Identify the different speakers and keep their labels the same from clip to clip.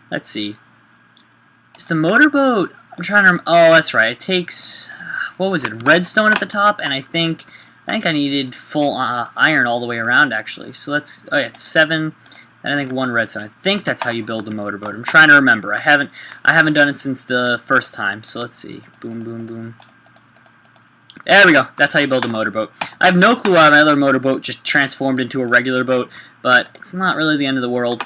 Speaker 1: Let's see. Is the motorboat... I'm trying to... Oh, that's right. It takes... What was it? Redstone at the top, and I think I needed full iron all the way around, actually. So let's... Oh, yeah, it's 7... And I think 1 redstone. I think that's how you build a motorboat. I'm trying to remember. I haven't done it since the first time. So let's see. Boom, boom, boom. There we go. That's how you build a motorboat. I have no clue why my other motorboat just transformed into a regular boat, but it's not really the end of the world.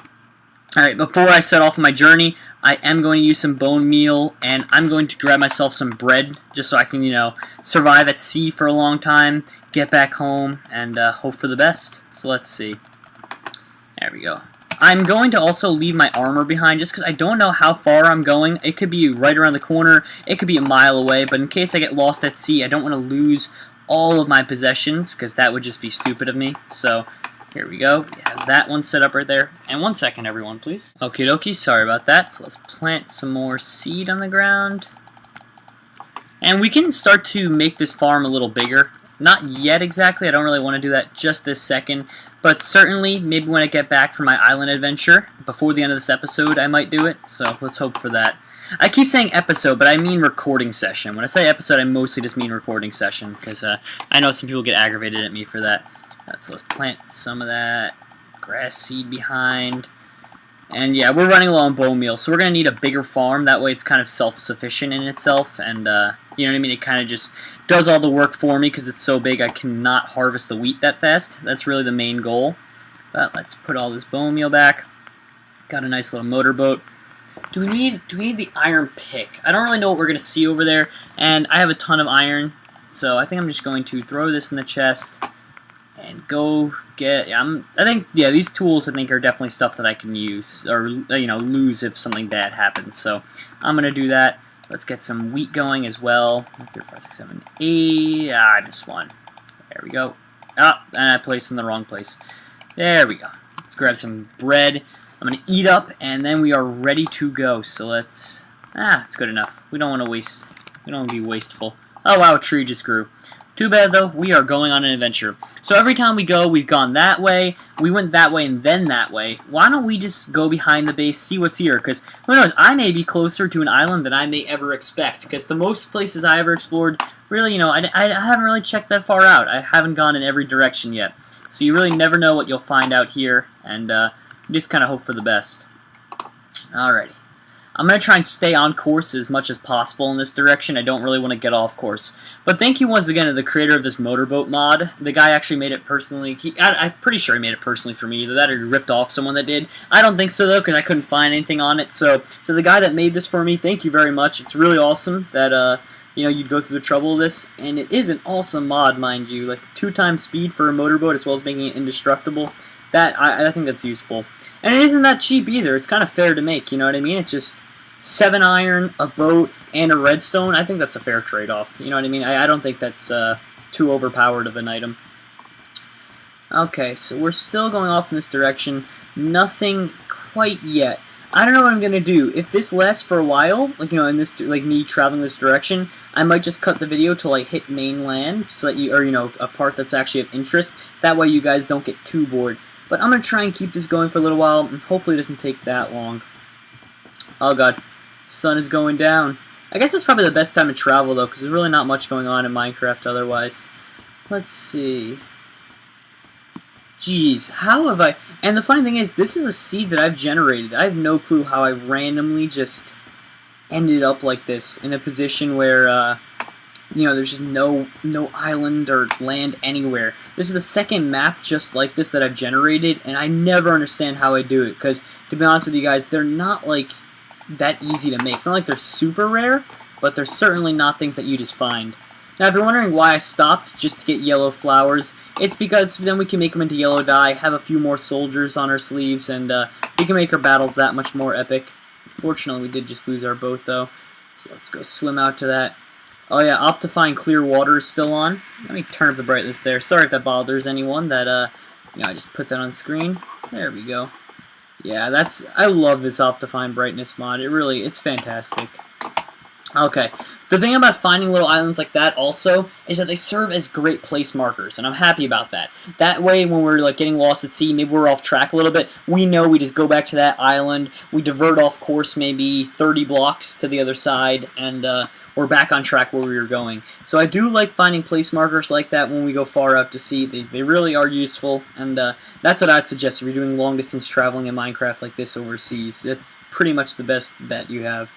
Speaker 1: Alright, before I set off on my journey, I am going to use some bone meal, and I'm going to grab myself some bread, just so I can, you know, survive at sea for a long time, get back home, and hope for the best. So let's see. There we go. I'm going to also leave my armor behind just because I don't know how far I'm going. It could be right around the corner. It could be a mile away. But in case I get lost at sea, I don't want to lose all of my possessions because that would just be stupid of me. So here we go. We have that one set up right there. And 1 second, everyone, please. Okie dokie. Sorry about that. So let's plant some more seed on the ground. And we can start to make this farm a little bigger. Not yet exactly. I don't really want to do that just this second. But certainly, maybe when I get back from my island adventure, before the end of this episode, I might do it. So let's hope for that. I keep saying episode, but I mean recording session. When I say episode, I mostly just mean recording session, because I know some people get aggravated at me for that. So let's plant some of that grass seed behind. And yeah, we're running low on bone meal, so we're going to need a bigger farm. That way it's kind of self-sufficient in itself, and you know what I mean? It kind of just does all the work for me because it's so big I cannot harvest the wheat that fast. That's really the main goal. But let's put all this bone meal back. Got a nice little motorboat. Do we need the iron pick? I don't really know what we're going to see over there, and I have a ton of iron, so I think I'm just going to throw this in the chest and go get... these tools I think are definitely stuff that I can use, or, you know, lose if something bad happens. So I'm going to do that. Let's get some wheat going as well. 1, 2, 3, 4, 5, 6, 7, 8. Ah, I missed one. There we go. Ah, and I placed in the wrong place. There we go. Let's grab some bread. I'm going to eat up, and then we are ready to go. So let's... Ah, it's good enough. We don't want to waste... We don't want to be wasteful. Oh, wow, a tree just grew. Too bad, though, we are going on an adventure. So every time we go, we've gone that way, we went that way, and then that way. Why don't we just go behind the base, see what's here? Because, who knows, I may be closer to an island than I may ever expect. Because the most places I ever explored, really, you know, I haven't really checked that far out. I haven't gone in every direction yet. So you really never know what you'll find out here, and just kind of hope for the best. Alrighty. I'm going to try and stay on course as much as possible in this direction. I don't really want to get off course. But thank you once again to the creator of this motorboat mod. The guy actually made it personally. I'm pretty sure he made it personally for me. Either that or he ripped off someone that did. I don't think so, though, because I couldn't find anything on it. So the guy that made this for me, thank you very much. It's really awesome that you know, you'd go through the trouble of this. And it is an awesome mod, mind you. Like 2 times speed for a motorboat as well as making it indestructible. I think that's useful. And it isn't that cheap either. It's kind of fair to make, you know what I mean? It's just 7 iron, a boat, and a redstone. I think that's a fair trade-off. You know what I mean? I don't think that's too overpowered of an item. Okay, so we're still going off in this direction. Nothing quite yet. I don't know what I'm gonna do. If this lasts for a while, like, you know, in this, like, me traveling this direction, I might just cut the video till I hit mainland, so that you, or, you know, a part that's actually of interest. That way you guys don't get too bored. But I'm gonna try and keep this going for a little while, and hopefully it doesn't take that long. Oh god, sun is going down. I guess that's probably the best time to travel, though, because there's really not much going on in Minecraft otherwise. Let's see. Jeez, how have I... And the funny thing is, this is a seed that I've generated. I have no clue how I randomly just ended up like this, in a position where, you know, there's just no island or land anywhere. This is the second map just like this that I've generated, and I never understand how I do it, because, to be honest with you guys, they're not, like, that easy to make. It's not like they're super rare, but they're certainly not things that you just find. Now, if you're wondering why I stopped just to get yellow flowers, it's because then we can make them into yellow dye, have a few more soldiers on our sleeves, and we can make our battles that much more epic. Fortunately, we did just lose our boat, though, so let's go swim out to that. Oh yeah, Optifine Clear Water is still on. Let me turn up the brightness there. Sorry if that bothers anyone that, you know, I just put that on screen. There we go. Yeah, I love this Optifine brightness mod. It's fantastic. Okay. The thing about finding little islands like that also is that they serve as great place markers, and I'm happy about that. That way, when we're like getting lost at sea, maybe we're off track a little bit, we know we just go back to that island, we divert off course maybe 30 blocks to the other side, and we're back on track where we were going. So I do like finding place markers like that when we go far out to sea. They really are useful, and that's what I'd suggest if you're doing long distance traveling in Minecraft like this overseas. That's pretty much the best bet you have.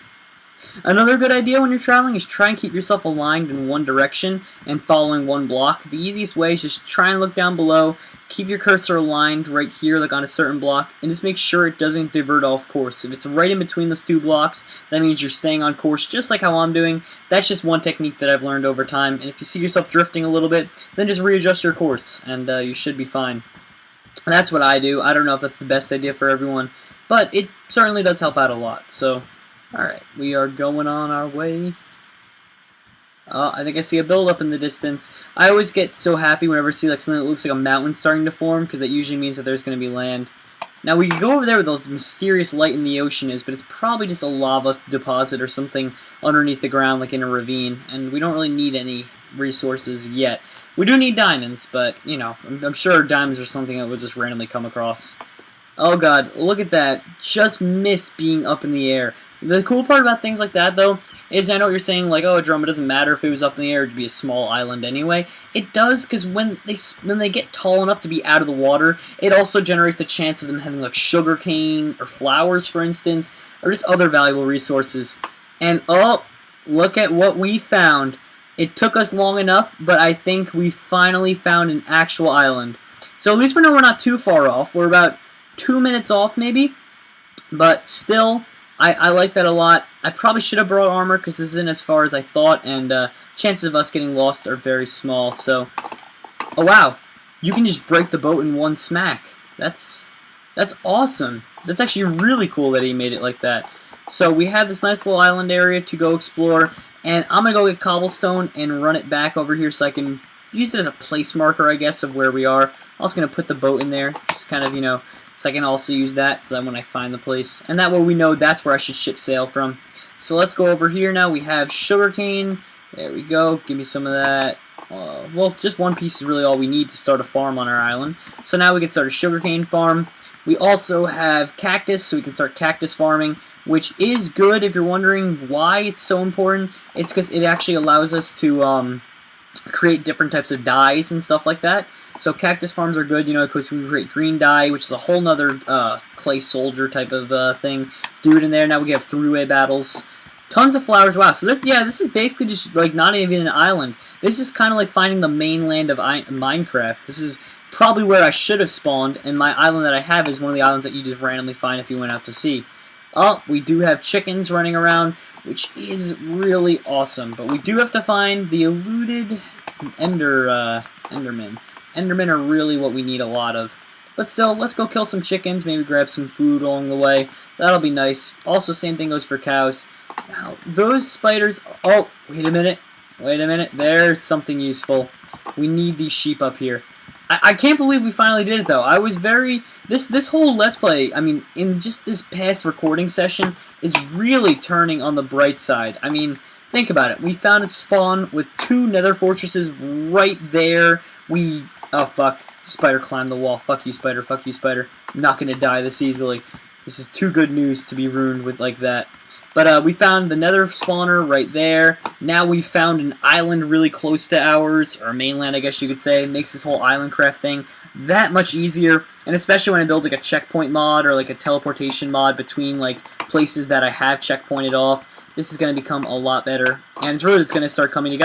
Speaker 1: Another good idea when you're traveling is try and keep yourself aligned in one direction and following one block. The easiest way is just try and look down below, keep your cursor aligned right here like on a certain block, and just make sure it doesn't divert off course. If it's right in between those two blocks, that means you're staying on course just like how I'm doing. That's just one technique that I've learned over time, and if you see yourself drifting a little bit, then just readjust your course, and you should be fine. That's what I do. I don't know if that's the best idea for everyone, but it certainly does help out a lot, so... Alright, we are going on our way. I think I see a build-up in the distance. I always get so happy whenever I see like something that looks like a mountain starting to form, because that usually means that there's going to be land. Now, we could go over there where the mysterious light in the ocean is, but it's probably just a lava deposit or something underneath the ground, like in a ravine, and we don't really need any resources yet. We do need diamonds, but, you know, I'm sure diamonds are something that we'll just randomly come across. Oh god, look at that. Just missed being up in the air. The cool part about things like that, though, is I know what you're saying, like, oh, Drum, it doesn't matter if it was up in the air, it'd be a small island anyway. It does, because when they get tall enough to be out of the water, it also generates a chance of them having, like, sugarcane or flowers, for instance, or just other valuable resources. And, oh, look at what we found. It took us long enough, but I think we finally found an actual island. So at least we know we're not too far off. We're about 2 minutes off, maybe, but still... I like that a lot. I probably should have brought armor because this isn't as far as I thought, and chances of us getting lost are very small. So, oh wow, you can just break the boat in one smack. That's awesome. That's actually really cool that he made it like that. So we have this nice little island area to go explore, and I'm gonna go get cobblestone and run it back over here so I can use it as a place marker, I guess, of where we are. I'm also gonna put the boat in there, just kind of, you know. So I can also use that so that when I find the place. And that way we know that's where I should ship sail from. So let's go over here now. We have sugarcane. There we go. Give me some of that. Well, just one piece is really all we need to start a farm on our island. So now we can start a sugarcane farm. We also have cactus, so we can start cactus farming, which is good. If you're wondering why it's so important, it's because it actually allows us to create different types of dyes and stuff like that. So cactus farms are good, you know, because we create green dye, which is a whole nother clay soldier type of thing. Do it in there. Now we have three-way battles. Tons of flowers. Wow. So this is basically just like not even an island. This is kind of like finding the mainland of Minecraft. This is probably where I should have spawned, and my island that I have is one of the islands that you just randomly find if you went out to sea. Oh, we do have chickens running around, which is really awesome. But we do have to find the eluded Enderman. Endermen are really what we need a lot of. But still, let's go kill some chickens, maybe grab some food along the way. That'll be nice. Also, same thing goes for cows. Now, those spiders... Oh, wait a minute. Wait a minute. There's something useful. We need these sheep up here. I can't believe we finally did it, though. I was very... This whole Let's Play, I mean, in just this past recording session, is really turning on the bright side. I mean, think about it. We found a spawn with 2 nether fortresses right there. Oh, fuck. Spider climbed the wall. Fuck you, spider. Fuck you, spider. I'm not going to die this easily. This is too good news to be ruined with like that. But we found the nether spawner right there. Now we found an island really close to ours, or mainland, I guess you could say. It makes this whole island craft thing that much easier. And especially when I build like a checkpoint mod or like a teleportation mod between like places that I have checkpointed off. This is going to become a lot better. And it's really just going to start coming together.